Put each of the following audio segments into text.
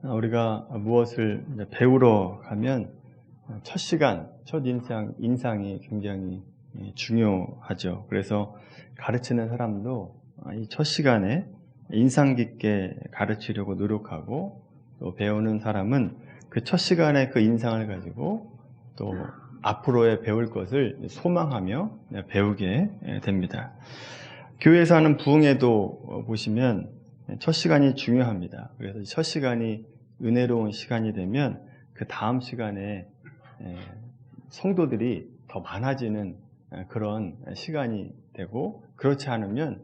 우리가 무엇을 배우러 가면 첫 시간, 첫 인상이 굉장히 중요하죠. 그래서 가르치는 사람도 이 첫 시간에 인상 깊게 가르치려고 노력하고, 또 배우는 사람은 그 첫 시간에 그 인상을 가지고 또 앞으로의 배울 것을 소망하며 배우게 됩니다. 교회에서 하는 부흥회도 보시면 첫 시간이 중요합니다. 그래서 첫 시간이 은혜로운 시간이 되면 그 다음 시간에 성도들이 더 많아지는 그런 시간이 되고, 그렇지 않으면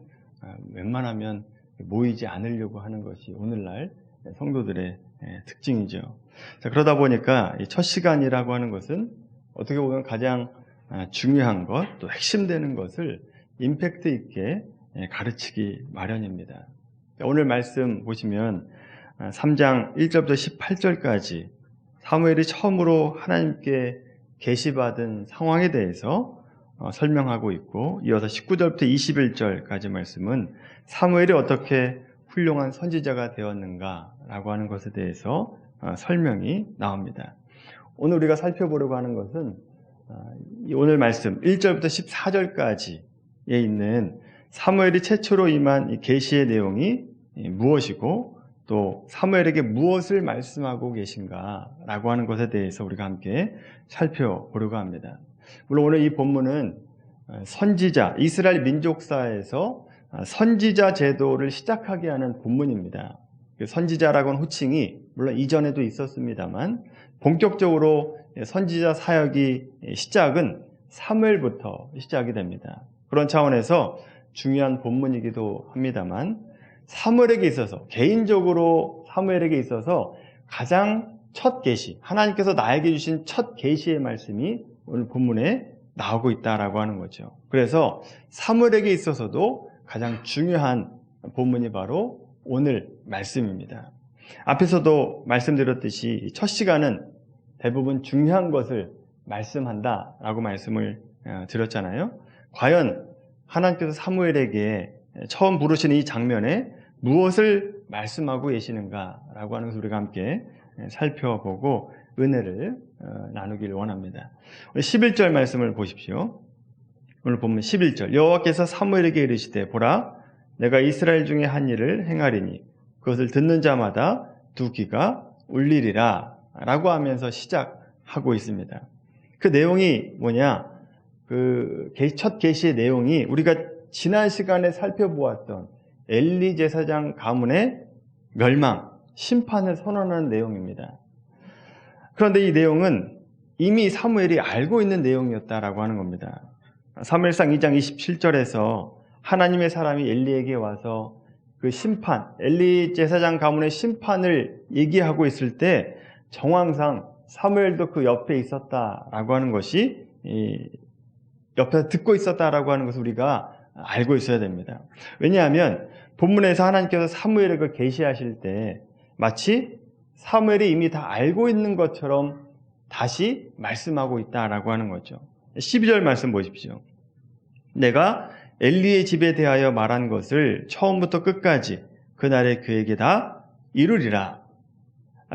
웬만하면 모이지 않으려고 하는 것이 오늘날 성도들의 특징이죠. 자, 그러다 보니까 이 첫 시간이라고 하는 것은 어떻게 보면 가장 중요한 것, 또 핵심되는 것을 임팩트 있게 가르치기 마련입니다. 오늘 말씀 보시면 3장 1절부터 18절까지 사무엘이 처음으로 하나님께 계시받은 상황에 대해서 설명하고 있고, 이어서 19절부터 21절까지 말씀은 사무엘이 어떻게 훌륭한 선지자가 되었는가라고 하는 것에 대해서 설명이 나옵니다. 오늘 우리가 살펴보려고 하는 것은 오늘 말씀 1절부터 14절까지에 있는 사무엘이 최초로 임한 이 계시의 내용이 무엇이고, 또 사무엘에게 무엇을 말씀하고 계신가라고 하는 것에 대해서 우리가 함께 살펴보려고 합니다. 물론 오늘 이 본문은 선지자, 이스라엘 민족사에서 선지자 제도를 시작하게 하는 본문입니다. 선지자라고 하는 호칭이 물론 이전에도 있었습니다만, 본격적으로 선지자 사역이 시작은 사무엘부터 시작이 됩니다. 그런 차원에서 중요한 본문이기도 합니다만, 사무엘에게 있어서, 개인적으로 사무엘에게 있어서 가장 첫 계시, 하나님께서 나에게 주신 첫 계시의 말씀이 오늘 본문에 나오고 있다라고 하는 거죠. 그래서 사무엘에게 있어서도 가장 중요한 본문이 바로 오늘 말씀입니다. 앞에서도 말씀드렸듯이 첫 시간은 대부분 중요한 것을 말씀한다라고 말씀을 드렸잖아요. 과연 하나님께서 사무엘에게 처음 부르시는 이 장면에 무엇을 말씀하고 계시는가라고 하는 것을 우리가 함께 살펴보고 은혜를 나누길 원합니다. 11절 말씀을 보십시오. 오늘 본문 11절. 여호와께서 사무엘에게 이르시되 보라, 내가 이스라엘 중에 한 일을 행하리니 그것을 듣는 자마다 두 귀가 울리리라 라고 하면서 시작하고 있습니다. 그 내용이 뭐냐? 그 첫 계시의 내용이 우리가 지난 시간에 살펴보았던 엘리 제사장 가문의 멸망, 심판을 선언하는 내용입니다. 그런데 이 내용은 이미 사무엘이 알고 있는 내용이었다라고 하는 겁니다. 사무엘상 2장 27절에서 하나님의 사람이 엘리에게 와서 그 심판, 엘리 제사장 가문의 심판을 얘기하고 있을 때 정황상 사무엘도 그 옆에 있었다라고 하는 것이, 옆에서 듣고 있었다라고 하는 것을 우리가 알고 있어야 됩니다. 왜냐하면 본문에서 하나님께서 사무엘에게 계시하실 때 마치 사무엘이 이미 다 알고 있는 것처럼 다시 말씀하고 있다라고 하는 거죠. 12절 말씀 보십시오. 내가 엘리의 집에 대하여 말한 것을 처음부터 끝까지 그날에 그에게 다 이루리라.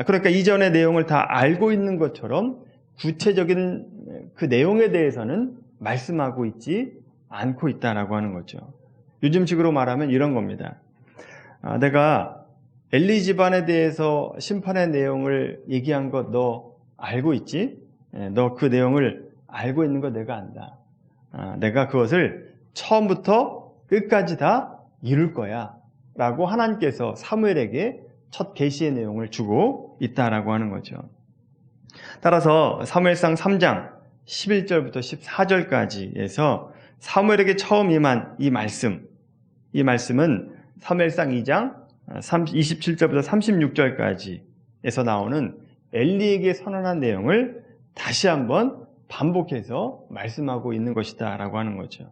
그러니까 이전의 내용을 다 알고 있는 것처럼 구체적인 그 내용에 대해서는 말씀하고 있지 않고 있다라고 하는 거죠. 요즘식으로 말하면 이런 겁니다. 내가 엘리 집안에 대해서 심판의 내용을 얘기한 것 너 알고 있지? 너 그 내용을 알고 있는 거 내가 안다. 내가 그것을 처음부터 끝까지 다 이룰 거야 라고 하나님께서 사무엘에게 첫 계시의 내용을 주고 있다라고 하는 거죠. 따라서 사무엘상 3장 11절부터 14절까지에서 사무엘에게 처음 임한 이 말씀은 사무엘상 2장 27절부터 36절까지에서 나오는 엘리에게 선언한 내용을 다시 한번 반복해서 말씀하고 있는 것이다 라고 하는 거죠.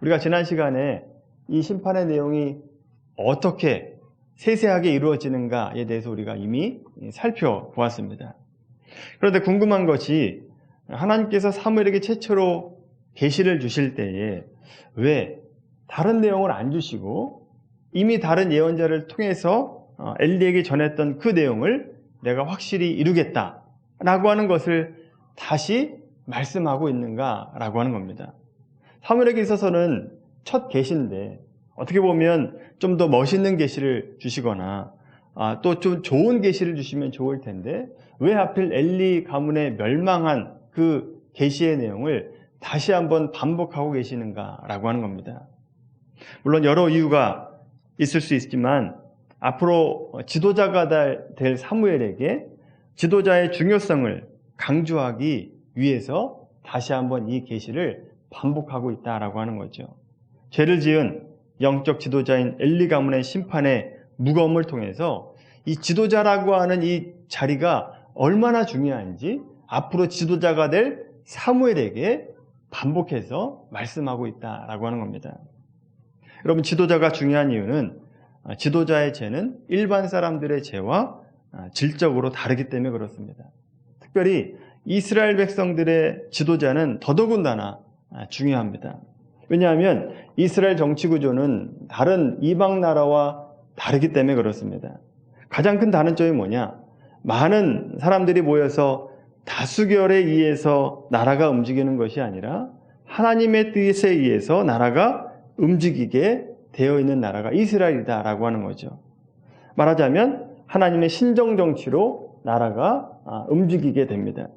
우리가 지난 시간에 이 심판의 내용이 어떻게 세세하게 이루어지는가에 대해서 우리가 이미 살펴보았습니다. 그런데 궁금한 것이, 하나님께서 사무엘에게 최초로 계시를 주실 때에 왜 다른 내용을 안 주시고 이미 다른 예언자를 통해서 엘리에게 전했던 그 내용을 내가 확실히 이루겠다라고 하는 것을 다시 말씀하고 있는가라고 하는 겁니다. 사무엘에게 있어서는 첫 계시인데 어떻게 보면 좀 더 멋있는 계시를 주시거나 또 좀 좋은 계시를 주시면 좋을 텐데 왜 하필 엘리 가문의 멸망한 그 계시의 내용을 다시 한번 반복하고 계시는가라고 하는 겁니다. 물론 여러 이유가 있을 수 있지만 앞으로 지도자가 될 사무엘에게 지도자의 중요성을 강조하기 위해서 다시 한번 이 계시를 반복하고 있다라고 하는 거죠. 죄를 지은 영적 지도자인 엘리 가문의 심판의 무거움을 통해서 이 지도자라고 하는 이 자리가 얼마나 중요한지 앞으로 지도자가 될 사무엘에게 반복해서 말씀하고 있다라고 하는 겁니다. 여러분, 지도자가 중요한 이유는 지도자의 죄는 일반 사람들의 죄와 질적으로 다르기 때문에 그렇습니다. 특별히 이스라엘 백성들의 지도자는 더더군다나 중요합니다. 왜냐하면 이스라엘 정치 구조는 다른 이방 나라와 다르기 때문에 그렇습니다. 가장 큰 다른 점이 뭐냐? 많은 사람들이 모여서 다수결에 의해서 나라가 움직이는 것이 아니라 하나님의 뜻에 의해서 나라가 움직이게 되어 있는 나라가 이스라엘이다라고 하는 거죠. 말하자면 하나님의 신정 정치로 나라가 움직이게 됩니다.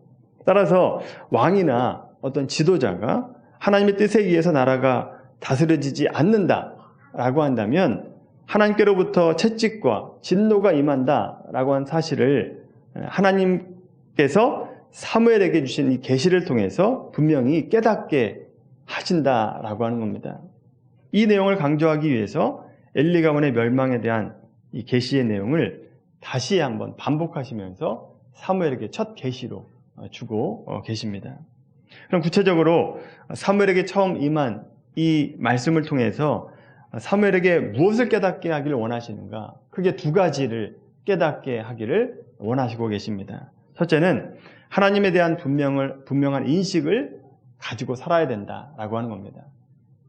따라서 왕이나 어떤 지도자가 하나님의 뜻에 의해서 나라가 다스려지지 않는다라고 한다면 하나님께로부터 채찍과 진노가 임한다라고 한 사실을 하나님께서 사무엘에게 주신 이 계시를 통해서 분명히 깨닫게 하신다라고 하는 겁니다. 이 내용을 강조하기 위해서 엘리 가문의 멸망에 대한 이 계시의 내용을 다시 한번 반복하시면서 사무엘에게 첫 계시로 주고 계십니다. 그럼 구체적으로 사무엘에게 처음 임한 이 말씀을 통해서 사무엘에게 무엇을 깨닫게 하기를 원하시는가? 크게 두 가지를 깨닫게 하기를 원하시고 계십니다. 첫째는 하나님에 대한 분명한 인식을 가지고 살아야 된다라고 하는 겁니다.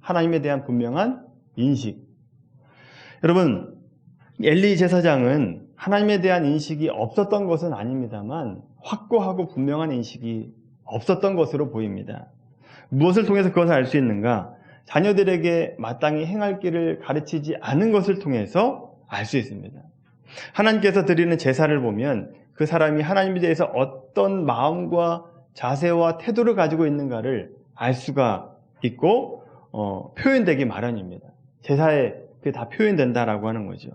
하나님에 대한 분명한 인식. 여러분, 엘리 제사장은 하나님에 대한 인식이 없었던 것은 아닙니다만 확고하고 분명한 인식이 없었던 것으로 보입니다. 무엇을 통해서 그것을 알 수 있는가? 자녀들에게 마땅히 행할 길을 가르치지 않은 것을 통해서 알 수 있습니다. 하나님께서 드리는 제사를 보면 그 사람이 하나님에 대해서 어떤 마음과 자세와 태도를 가지고 있는가를 알 수가 있고 표현되기 마련입니다. 제사에 그게 다 표현된다라고 하는 거죠.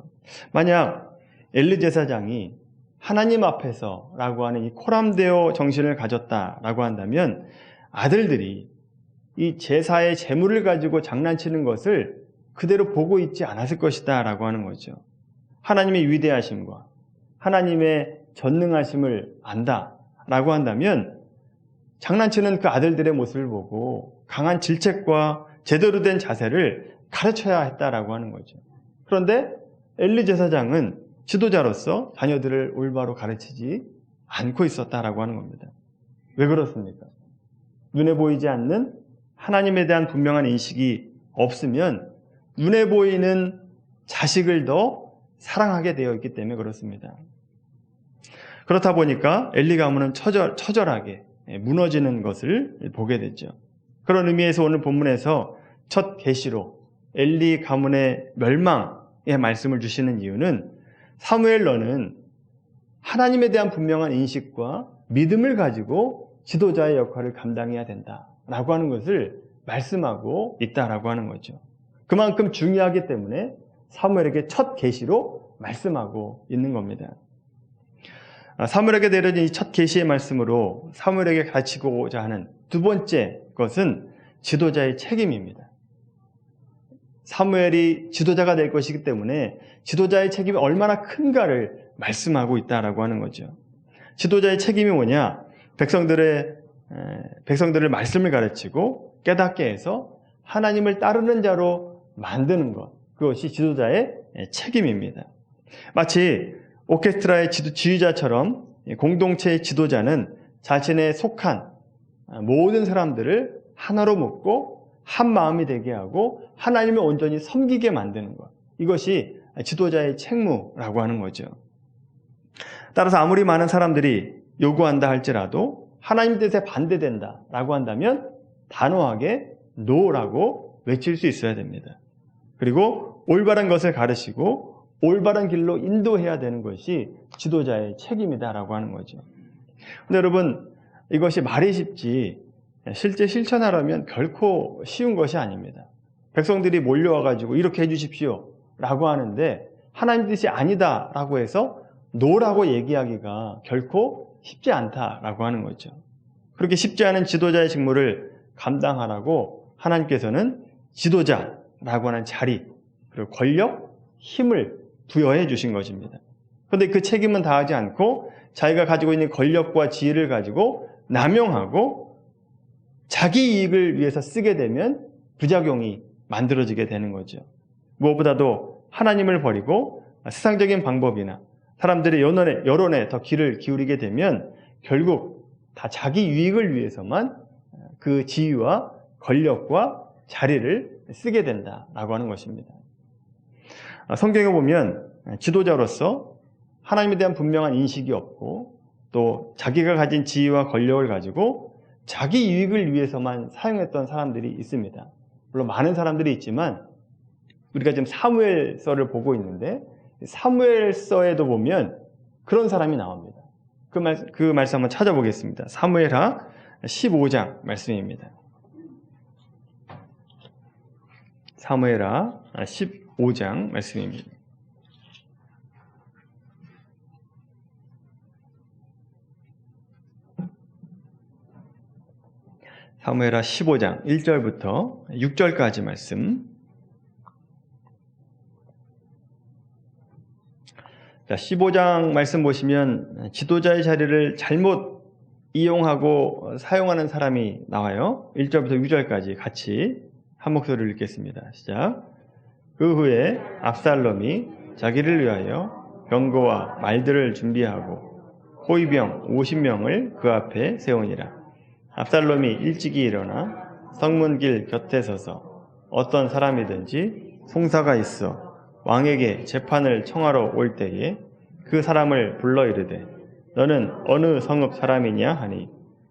만약 엘리 제사장이 하나님 앞에서라고 하는 이 코람데오 정신을 가졌다라고 한다면 아들들이 이 제사의 제물을 가지고 장난치는 것을 그대로 보고 있지 않았을 것이다 라고 하는 거죠. 하나님의 위대하심과 하나님의 전능하심을 안다라고 한다면 장난치는 그 아들들의 모습을 보고 강한 질책과 제대로 된 자세를 가르쳐야 했다라고 하는 거죠. 그런데 엘리 제사장은 지도자로서 자녀들을 올바로 가르치지 않고 있었다라고 하는 겁니다. 왜 그렇습니까? 눈에 보이지 않는 하나님에 대한 분명한 인식이 없으면 눈에 보이는 자식을 더 사랑하게 되어 있기 때문에 그렇습니다. 그렇다 보니까 엘리 가문은 처절하게 무너지는 것을 보게 되죠. 그런 의미에서 오늘 본문에서 첫 계시로 엘리 가문의 멸망의 말씀을 주시는 이유는 사무엘 너는 하나님에 대한 분명한 인식과 믿음을 가지고 지도자의 역할을 감당해야 된다라고 하는 것을 말씀하고 있다라고 하는 거죠. 그만큼 중요하기 때문에 사무엘에게 첫 계시로 말씀하고 있는 겁니다. 사무엘에게 내려진 이 첫 계시의 말씀으로 사무엘에게 가르치고자 하는 두 번째 것은 지도자의 책임입니다. 사무엘이 지도자가 될 것이기 때문에 지도자의 책임이 얼마나 큰가를 말씀하고 있다라고 하는 거죠. 지도자의 책임이 뭐냐? 백성들을 말씀을 가르치고 깨닫게 해서 하나님을 따르는 자로 만드는 것. 그것이 지도자의 책임입니다. 마치 오케스트라의 지휘자처럼 공동체의 지도자는 자신에 속한 모든 사람들을 하나로 묶고 한 마음이 되게 하고 하나님을 온전히 섬기게 만드는 것. 이것이 지도자의 책무라고 하는 거죠. 따라서 아무리 많은 사람들이 요구한다 할지라도 하나님 뜻에 반대된다라고 한다면 단호하게 노라고 외칠 수 있어야 됩니다. 그리고 올바른 것을 가르치고 올바른 길로 인도해야 되는 것이 지도자의 책임이다라고 하는 거죠. 근데 여러분, 이것이 말이 쉽지 실제 실천하려면 결코 쉬운 것이 아닙니다. 백성들이 몰려와가지고 이렇게 해주십시오 라고 하는데 하나님 뜻이 아니다라고 해서 노라고 얘기하기가 결코 쉽지 않다라고 하는 거죠. 그렇게 쉽지 않은 지도자의 직무를 감당하라고 하나님께서는 지도자라고 하는 자리, 그리고 권력, 힘을 부여해 주신 것입니다. 그런데 그 책임은 다하지 않고 자기가 가지고 있는 권력과 지위를 가지고 남용하고 자기 이익을 위해서 쓰게 되면 부작용이 만들어지게 되는 거죠. 무엇보다도 하나님을 버리고 세상적인 방법이나 사람들의 여론에 더 귀를 기울이게 되면 결국 다 자기 유익을 위해서만 그 지위와 권력과 자리를 쓰게 된다라고 하는 것입니다. 성경에 보면 지도자로서 하나님에 대한 분명한 인식이 없고 또 자기가 가진 지위와 권력을 가지고 자기 유익을 위해서만 사용했던 사람들이 있습니다. 물론 많은 사람들이 있지만 우리가 지금 사무엘서를 보고 있는데 사무엘서에도 보면 그런 사람이 나옵니다. 그 말씀 한번 찾아보겠습니다. 사무엘하 15장 말씀입니다. 사무엘하 15장 말씀입니다. 사무엘하 15장 1절부터 6절까지 말씀. 자, 15장 말씀 보시면 지도자의 자리를 잘못 이용하고 사용하는 사람이 나와요. 1절부터 6절까지 같이 한 목소리를 읽겠습니다. 시작. 그 후에 압살롬이 자기를 위하여 병거와 말들을 준비하고 호위병 50명을 그 앞에 세우니라. 압살롬이 일찍이 일어나 성문길 곁에 서서 어떤 사람이든지 송사가 있어 왕에게 재판을 청하러 올 때에 그 사람을 불러 이르되 너는 어느 성읍 사람이냐 하니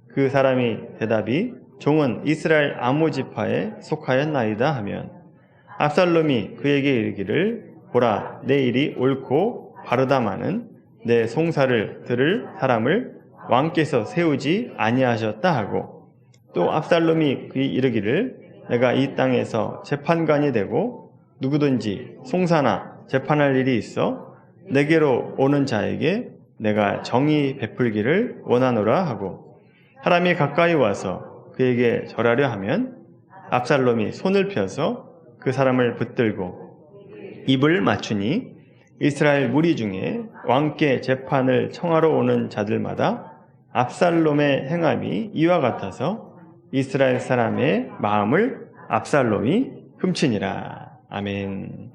그 사람이 대답이 종은 이스라엘 아무 지파에 속하였나이다 하면 압살롬이 그에게 이르기를 보라 내 일이 옳고 바르다마는 내 송사를 들을 사람을 왕께서 세우지 아니하셨다 하고 또 압살롬이 그에 이르기를 내가 이 땅에서 재판관이 되고 누구든지 송사나 재판할 일이 있어 내게로 오는 자에게 내가 정의 베풀기를 원하노라 하고 사람이 가까이 와서 그에게 절하려 하면 압살롬이 손을 펴서 그 사람을 붙들고 입을 맞추니 이스라엘 무리 중에 왕께 재판을 청하러 오는 자들마다 압살롬의 행함이 이와 같아서 이스라엘 사람의 마음을 압살롬이 훔치니라. 아멘.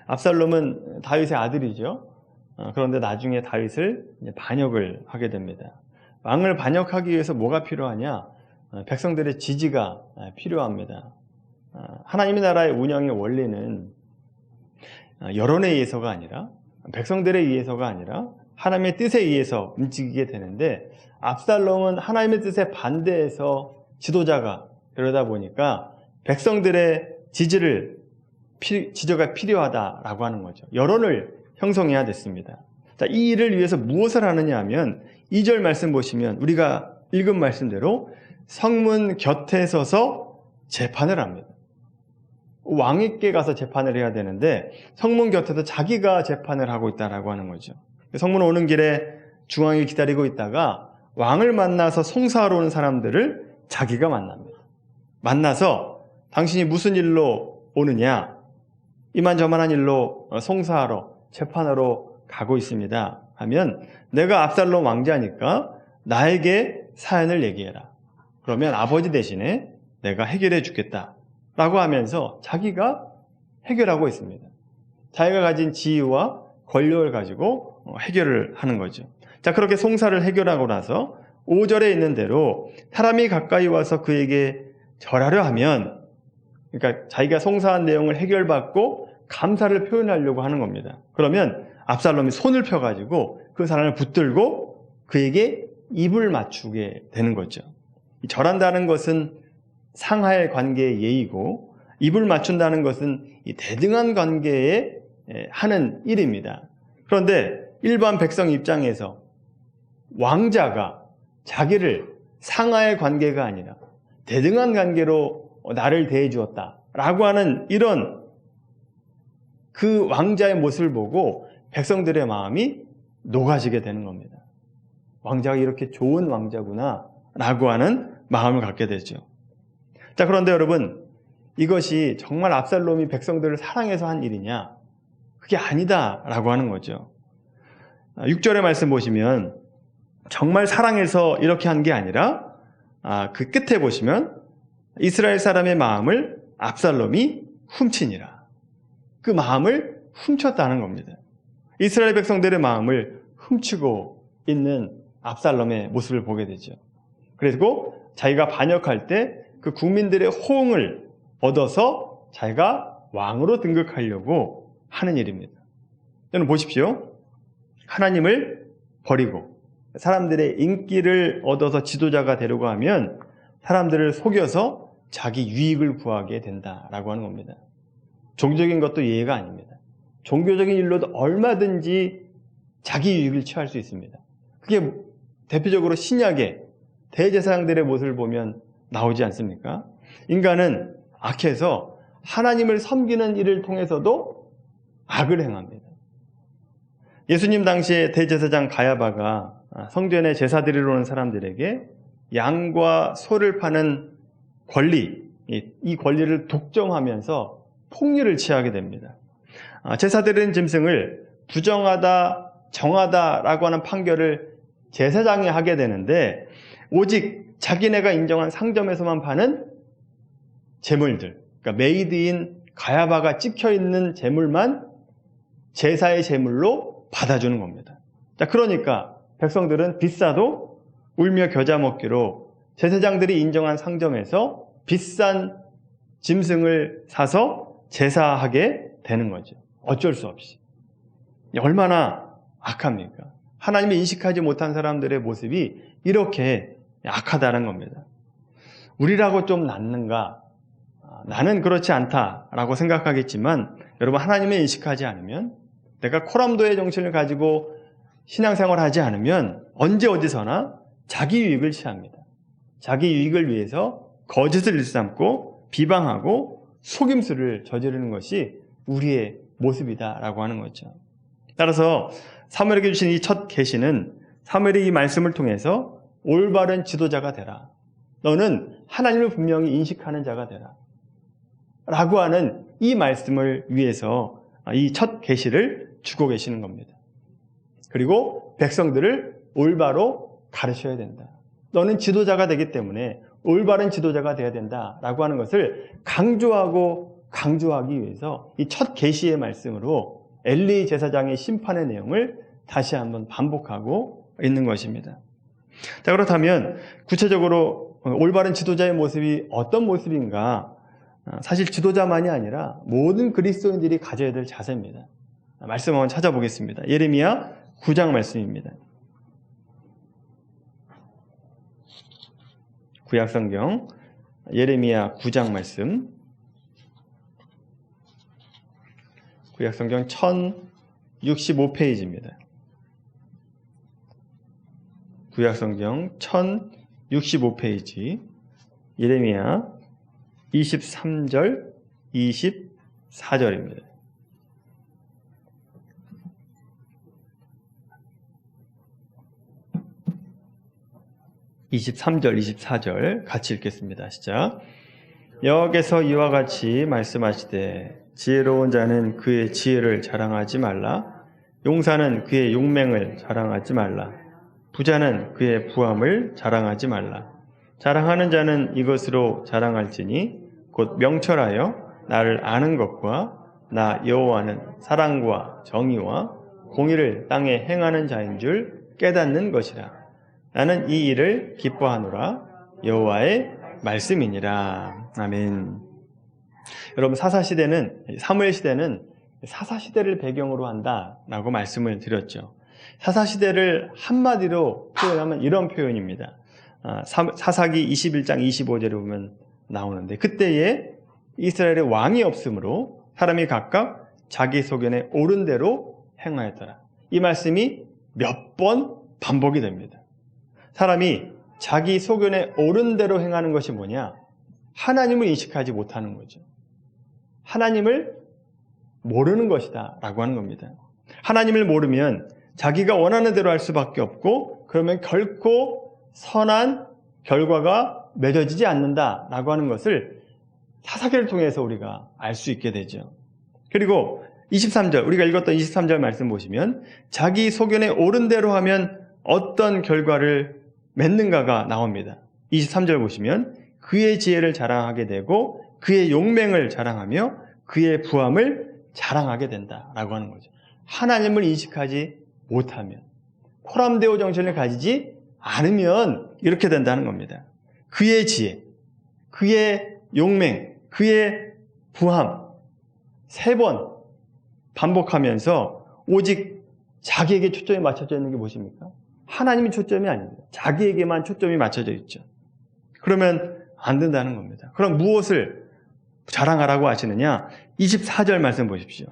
압살롬은 다윗의 아들이죠. 그런데 나중에 다윗을 반역을 하게 됩니다. 왕을 반역하기 위해서 뭐가 필요하냐? 백성들의 지지가 필요합니다. 하나님의 나라의 운영의 원리는 여론에 의해서가 아니라 백성들에 의해서가 아니라 하나님의 뜻에 의해서 움직이게 되는데 압살롬은 하나님의 뜻에 반대해서 지도자가 그러다 보니까 백성들의 지지가 필요하다라고 하는 거죠. 여론을 형성해야 됐습니다. 자, 이 일을 위해서 무엇을 하느냐 하면 2절 말씀 보시면 우리가 읽은 말씀대로 성문 곁에 서서 재판을 합니다. 왕에게 가서 재판을 해야 되는데 성문 곁에서 자기가 재판을 하고 있다라고 하는 거죠. 성문 오는 길에 중앙에 기다리고 있다가 왕을 만나서 송사하러 오는 사람들을 자기가 만납니다. 만나서 당신이 무슨 일로 오느냐? 이만저만한 일로 송사하러 재판하러 가고 있습니다. 하면 내가 압살롬 왕자니까 나에게 사연을 얘기해라. 그러면 아버지 대신에 내가 해결해 주겠다. 라고 하면서 자기가 해결하고 있습니다. 자기가 가진 지위와 권력을 가지고 해결을 하는 거죠. 자, 그렇게 송사를 해결하고 나서 5절에 있는 대로 사람이 가까이 와서 그에게 절하려 하면, 그러니까 자기가 송사한 내용을 해결받고 감사를 표현하려고 하는 겁니다. 그러면 압살롬이 손을 펴가지고 그 사람을 붙들고 그에게 입을 맞추게 되는 거죠. 절한다는 것은 상하의 관계의 예의고, 입을 맞춘다는 것은 이 대등한 관계에 하는 일입니다. 그런데 일반 백성 입장에서 왕자가 자기를 상하의 관계가 아니라 대등한 관계로 나를 대해 주었다라고 하는 이런 그 왕자의 모습을 보고 백성들의 마음이 녹아지게 되는 겁니다. 왕자가 이렇게 좋은 왕자구나 라고 하는 마음을 갖게 되죠. 자, 그런데 여러분, 이것이 정말 압살롬이 백성들을 사랑해서 한 일이냐? 그게 아니다 라고 하는 거죠. 6절의 말씀 보시면 정말 사랑해서 이렇게 한 게 아니라 그 끝에 보시면 이스라엘 사람의 마음을 압살롬이 훔치니라. 그 마음을 훔쳤다는 겁니다. 이스라엘 백성들의 마음을 훔치고 있는 압살롬의 모습을 보게 되죠. 그리고 자기가 반역할 때 그 국민들의 호응을 얻어서 자기가 왕으로 등극하려고 하는 일입니다. 여러분 보십시오. 하나님을 버리고 사람들의 인기를 얻어서 지도자가 되려고 하면 사람들을 속여서 자기 유익을 구하게 된다라고 하는 겁니다. 종교적인 것도 예외가 아닙니다. 종교적인 일로도 얼마든지 자기 유익을 취할 수 있습니다. 그게 대표적으로 신약의 대제사장들의 모습을 보면 나오지 않습니까? 인간은 악해서 하나님을 섬기는 일을 통해서도 악을 행합니다. 예수님 당시에 대제사장 가야바가 성전에 제사 드리러 오는 사람들에게 양과 소를 파는 권리, 이 권리를 독점하면서 폭리를 취하게 됩니다. 제사 드리는 짐승을 부정하다, 정하다라고 하는 판결을 제사장이 하게 되는데 오직 자기네가 인정한 상점에서만 파는 제물들, 그러니까 메이드인 가야바가 찍혀있는 제물만 제사의 제물로 받아주는 겁니다. 자, 그러니까 백성들은 비싸도 울며 겨자 먹기로 제사장들이 인정한 상점에서 비싼 짐승을 사서 제사하게 되는 거죠. 어쩔 수 없이. 얼마나 악합니까? 하나님을 인식하지 못한 사람들의 모습이 이렇게 악하다는 겁니다. 우리라고 좀 낫는가? 나는 그렇지 않다라고 생각하겠지만 여러분, 하나님을 인식하지 않으면, 내가 코람도의 정신을 가지고 신앙생활을 하지 않으면 언제 어디서나 자기 유익을 취합니다. 자기 유익을 위해서 거짓을 일삼고 비방하고 속임수를 저지르는 것이 우리의 모습이다라고 하는 거죠. 따라서 사무엘에게 주신 이 첫 계시는 사무엘이 이 말씀을 통해서 올바른 지도자가 되라. 너는 하나님을 분명히 인식하는 자가 되라. 라고 하는 이 말씀을 위해서 이 첫 계시를 주고 계시는 겁니다. 그리고 백성들을 올바로 가르쳐야 된다. 너는 지도자가 되기 때문에 올바른 지도자가 되어야 된다라고 하는 것을 강조하기 위해서 이 첫 계시의 말씀으로 엘리 제사장의 심판의 내용을 다시 한번 반복하고 있는 것입니다. 자, 그렇다면 구체적으로 올바른 지도자의 모습이 어떤 모습인가? 사실 지도자만이 아니라 모든 그리스도인들이 가져야 될 자세입니다. 말씀 한번 찾아보겠습니다. 예레미야 9장 말씀입니다. 구약성경 예레미야 9장 말씀. 구약성경 1065페이지입니다. 구약성경 1065페이지 예레미야 23절 24절입니다. (23절) (24절) 같이 읽겠습니다. 시작. 여호와께서 이와 같이 말씀하시되 지혜로운 자는 그의 지혜를 자랑하지 말라. 용사는 그의 용맹을 자랑하지 말라. 부자는 그의 부함을 자랑하지 말라. 자랑하는 자는 이것으로 자랑할지니 곧 명철하여 나를 아는 것과 나 여호와는 사랑과 정의와 공의를 땅에 행하는 자인 줄 깨닫는 것이라. 나는 이 일을 기뻐하노라. 여호와의 말씀이니라. 아멘. 여러분, 사사시대는, 사무엘 시대는 사사시대를 배경으로 한다라고 말씀을 드렸죠. 사사시대를 한마디로 표현하면 이런 표현입니다. 사사기 21장 25절에 보면 나오는데, 그때에 이스라엘의 왕이 없으므로 사람이 각각 자기 소견에 옳은 대로 행하였더라. 이 말씀이 몇 번 반복이 됩니다. 사람이 자기 소견에 옳은 대로 행하는 것이 뭐냐? 하나님을 인식하지 못하는 거죠. 하나님을 모르는 것이다 라고 하는 겁니다. 하나님을 모르면 자기가 원하는 대로 할 수밖에 없고, 그러면 결코 선한 결과가 맺어지지 않는다라고 하는 것을 사사기를 통해서 우리가 알 수 있게 되죠. 그리고 23절, 우리가 읽었던 23절 말씀 보시면 자기 소견에 옳은 대로 하면 어떤 결과를 맺는가가 나옵니다. 23절 보시면 그의 지혜를 자랑하게 되고 그의 용맹을 자랑하며 그의 부함을 자랑하게 된다라고 하는 거죠. 하나님을 인식하지 못하면, 코람데오 정신을 가지지 않으면 이렇게 된다는 겁니다. 그의 지혜, 그의 용맹, 그의 부함 3번 반복하면서 오직 자기에게 초점이 맞춰져 있는 게 무엇입니까? 하나님이 초점이 아닙니다. 자기에게만 초점이 맞춰져 있죠. 그러면 안 된다는 겁니다. 그럼 무엇을 자랑하라고 하시느냐? 24절 말씀 보십시오.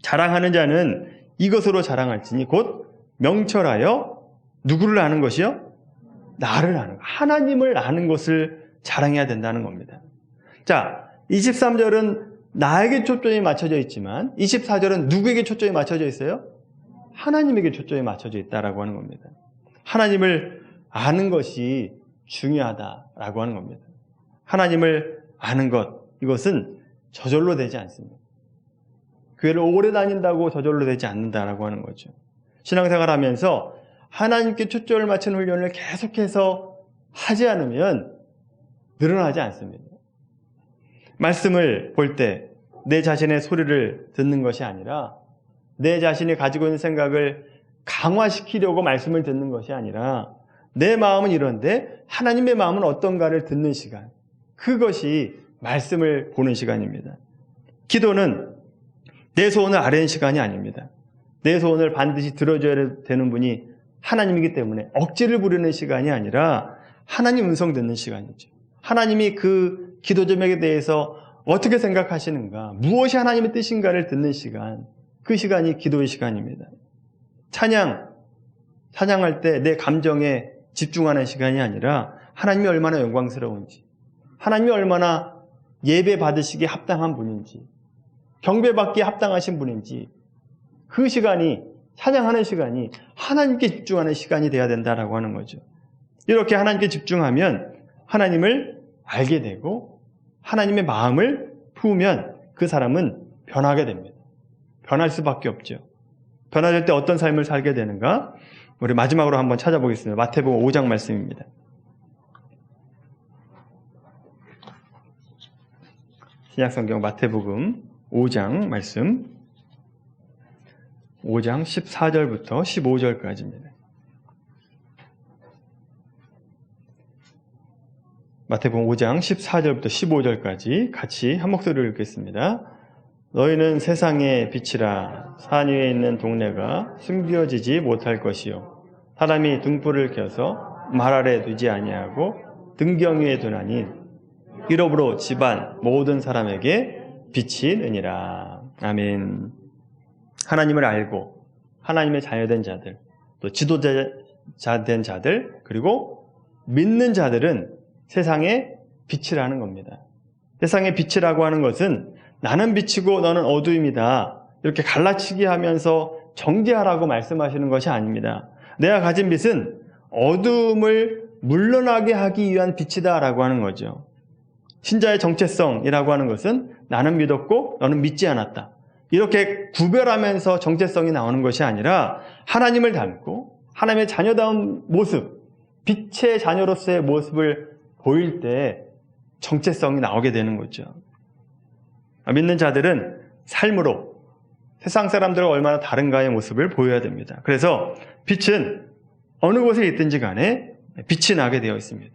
자랑하는 자는 이것으로 자랑할지니 곧 명철하여 누구를 아는 것이요? 나를 아는 것, 하나님을 아는 것을 자랑해야 된다는 겁니다. 자, 23절은 나에게 초점이 맞춰져 있지만 24절은 누구에게 초점이 맞춰져 있어요? 하나님에게 초점이 맞춰져 있다라고 하는 겁니다. 하나님을 아는 것이 중요하다라고 하는 겁니다. 하나님을 아는 것, 이것은 저절로 되지 않습니다. 교회를 오래 다닌다고 저절로 되지 않는다라고 하는 거죠. 신앙생활 하면서 하나님께 초점을 맞춘 훈련을 계속해서 하지 않으면 늘어나지 않습니다. 말씀을 볼 때 내 자신의 소리를 듣는 것이 아니라, 내 자신이 가지고 있는 생각을 강화시키려고 말씀을 듣는 것이 아니라, 내 마음은 이런데 하나님의 마음은 어떤가를 듣는 시간, 그것이 말씀을 보는 시간입니다. 기도는 내 소원을 아뢰는 시간이 아닙니다. 내 소원을 반드시 들어줘야 되는 분이 하나님이기 때문에 억지를 부리는 시간이 아니라 하나님 음성 듣는 시간이죠. 하나님이 그 기도 제목에 대해서 어떻게 생각하시는가, 무엇이 하나님의 뜻인가를 듣는 시간, 그 시간이 기도의 시간입니다. 찬양할 때 내 감정에 집중하는 시간이 아니라 하나님이 얼마나 영광스러운지, 하나님이 얼마나 예배 받으시기에 합당한 분인지, 경배받기에 합당하신 분인지, 그 시간이, 찬양하는 시간이 하나님께 집중하는 시간이 돼야 된다라고 하는 거죠. 이렇게 하나님께 집중하면 하나님을 알게 되고 하나님의 마음을 품으면 그 사람은 변하게 됩니다. 변할 수밖에 없죠. 변화될 때 어떤 삶을 살게 되는가? 우리 마지막으로 한번 찾아보겠습니다. 마태복음 5장 말씀입니다. 신약성경 마태복음 5장 말씀, 5장 14절부터 15절까지입니다. 마태복음 5장 14절부터 15절까지 같이 한 목소리로 읽겠습니다. 너희는 세상의 빛이라. 산 위에 있는 동네가 숨겨지지 못할 것이요, 사람이 등불을 켜서 말 아래 두지 아니하고 등경 위에 두나니 이러므로 집안 모든 사람에게 빛이 느니라. 아멘. 하나님을 알고 하나님의 자녀된 자들, 또 지도자 된 자들, 그리고 믿는 자들은 세상의 빛이라는 겁니다. 세상의 빛이라고 하는 것은 나는 빛이고 너는 어두움이다, 이렇게 갈라치기 하면서 정죄하라고 말씀하시는 것이 아닙니다. 내가 가진 빛은 어두움을 물러나게 하기 위한 빛이다 라고 하는 거죠. 신자의 정체성이라고 하는 것은 나는 믿었고 너는 믿지 않았다, 이렇게 구별하면서 정체성이 나오는 것이 아니라 하나님을 닮고 하나님의 자녀다운 모습, 빛의 자녀로서의 모습을 보일 때 정체성이 나오게 되는 거죠. 믿는 자들은 삶으로 세상 사람들과 얼마나 다른가의 모습을 보여야 됩니다. 그래서 빛은 어느 곳에 있든지 간에 빛이 나게 되어 있습니다.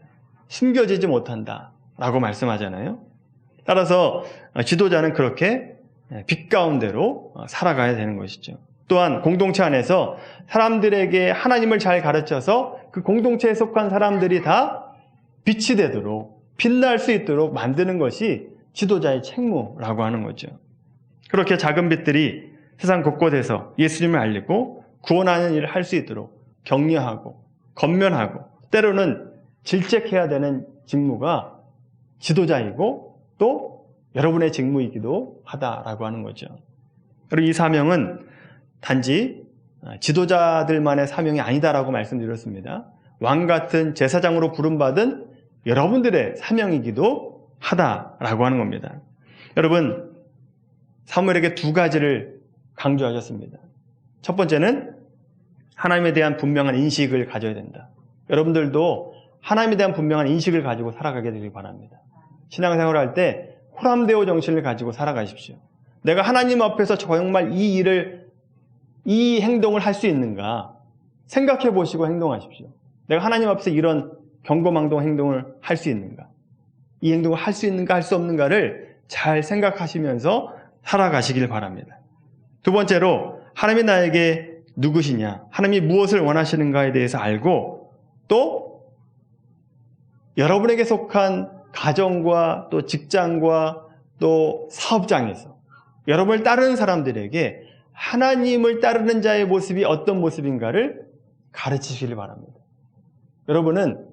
숨겨지지 못한다 라고 말씀하잖아요. 따라서 지도자는 그렇게 빛 가운데로 살아가야 되는 것이죠. 또한 공동체 안에서 사람들에게 하나님을 잘 가르쳐서 그 공동체에 속한 사람들이 다 빛이 되도록 빛날 수 있도록 만드는 것이 지도자의 책무라고 하는 거죠. 그렇게 작은 빛들이 세상 곳곳에서 예수님을 알리고 구원하는 일을 할 수 있도록 격려하고 권면하고 때로는 질책해야 되는 직무가 지도자이고 또 여러분의 직무이기도 하다라고 하는 거죠. 그리고 이 사명은 단지 지도자들만의 사명이 아니다라고 말씀드렸습니다. 왕 같은 제사장으로 부름받은 여러분들의 사명이기도 하다라고 하는 겁니다. 여러분, 사무엘에게 두 가지를 강조하셨습니다. 첫 번째는 하나님에 대한 분명한 인식을 가져야 된다. 여러분들도 하나님에 대한 분명한 인식을 가지고 살아가게 되길 바랍니다. 신앙생활을 할 때 호람대오 정신을 가지고 살아가십시오. 내가 하나님 앞에서 정말 이 행동을 할 수 있는가 생각해 보시고 행동하십시오. 내가 하나님 앞에서 이런 경거망동 행동을 할 수 있는가, 이 행동을 할 수 있는가 할 수 없는가를 잘 생각하시면서 살아가시길 바랍니다. 두 번째로 하나님이 나에게 누구시냐, 하나님이 무엇을 원하시는가에 대해서 알고 또 여러분에게 속한 가정과 또 직장과 또 사업장에서 여러분을 따르는 사람들에게 하나님을 따르는 자의 모습이 어떤 모습인가를 가르치시길 바랍니다. 여러분은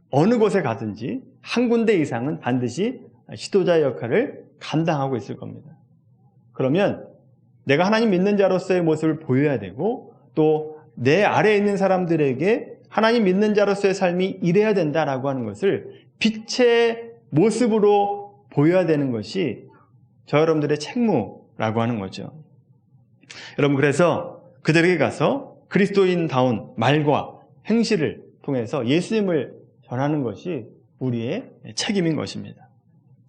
어느 곳에 가든지 한 군데 이상은 반드시 지도자의 역할을 감당하고 있을 겁니다. 그러면 내가 하나님 믿는 자로서의 모습을 보여야 되고 또 내 아래에 있는 사람들에게 하나님 믿는 자로서의 삶이 이래야 된다라고 하는 것을 빛의 모습으로 보여야 되는 것이 저 여러분들의 책무라고 하는 거죠. 여러분, 그래서 그들에게 가서 그리스도인다운 말과 행실을 통해서 예수님을 전하는 것이 우리의 책임인 것입니다.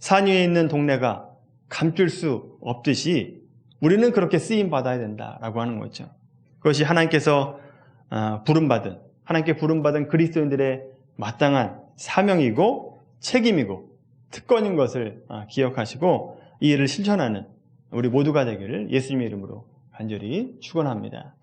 산 위에 있는 동네가 감출 수 없듯이 우리는 그렇게 쓰임받아야 된다라고 하는 거죠. 그것이 하나님께서 하나님께 부름받은 그리스도인들의 마땅한 사명이고 책임이고 특권인 것을 기억하시고 이 일을 실천하는 우리 모두가 되기를 예수님의 이름으로 간절히 축원합니다.